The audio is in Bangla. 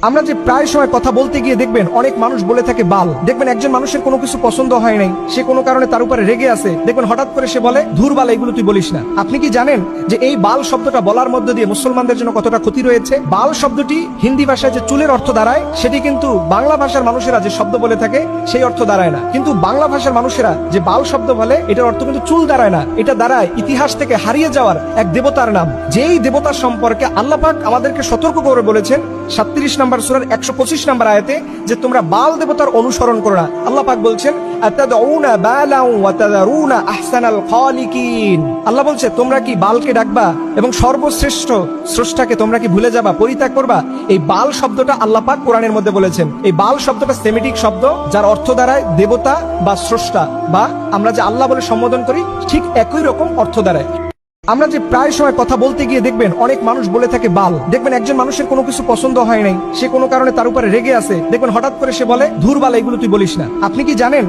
আমরা যে প্রায় সময় কথা বলতে গিয়ে দেখবেন অনেক মানুষ বলে থাকে বাল। দেখবেন একজন মানুষের কোনো কিছু পছন্দ হয় নাই, সে কোনো কারণে তার উপরে রেগে আছে, দেখবেন হঠাৎ করে সে বলে ধুর বাল, এগুলো তুই বলিস না। আপনি কি জানেন যে এই বাল শব্দটা বলার মধ্যে দিয়ে মুসলমানদের জন্য কতটা ক্ষতি রয়েছে? বাল শব্দটি হিন্দি ভাষায় যে চুলের অর্থ দাঁড়ায়, সেটি কিন্তু বাংলা ভাষার মানুষেরা যে শব্দ বলে থাকে সেই অর্থ দাঁড়ায় না। কিন্তু বাংলা ভাষার মানুষেরা যে বাল শব্দ বলে, এটার অর্থ কিন্তু চুল দাঁড়ায় না, এটা দাঁড়ায় ইতিহাস থেকে হারিয়ে যাওয়ার এক দেবতার নাম। যেই দেবতার সম্পর্কে আল্লাহ পাক আমাদেরকে সতর্ক করে বলেছেন 37 নম্বর সূরার 125 নম্বর আয়াতে যে তোমরা বাল দেবতার অনুসরণ করো না। আল্লাহ পাক বলছেন আতাদউনা বালাউ ওয়া তাযারুনা আহসানাল খালিকিন। আল্লাহ বলছে তোমরা কি বালকে ডাকবা এবং সর্বশ্রেষ্ঠ স্রষ্টাকে তোমরা কি ভুলে যাবা, পরিত্যাগ করবা? এই বাল শব্দটা আল্লাহ পাক কোরআনের মধ্যে বলেছেন। এই বাল শব্দটা সেমিটিক শব্দ, যার অর্থ দাঁড়ায় দেবতা বা স্রষ্টা, বা আমরা যে আল্লাহ বলে সম্বোধন করি ঠিক একই রকম অর্থ দাঁড়ায়। আমরা যে প্রায় সময় কথা বলতে গিয়ে দেখবেন অনেক মানুষ বলে থাকে বাল। দেখবেন একজন মানুষের কোনো কিছু পছন্দ হয় নাই, সে কোনো কারণে তার উপরে রেগে আছে, দেখবেন হঠাৎ করে সে বলে ধুর বাল, এগুলো তুই বলিস না। আপনি কি জানেন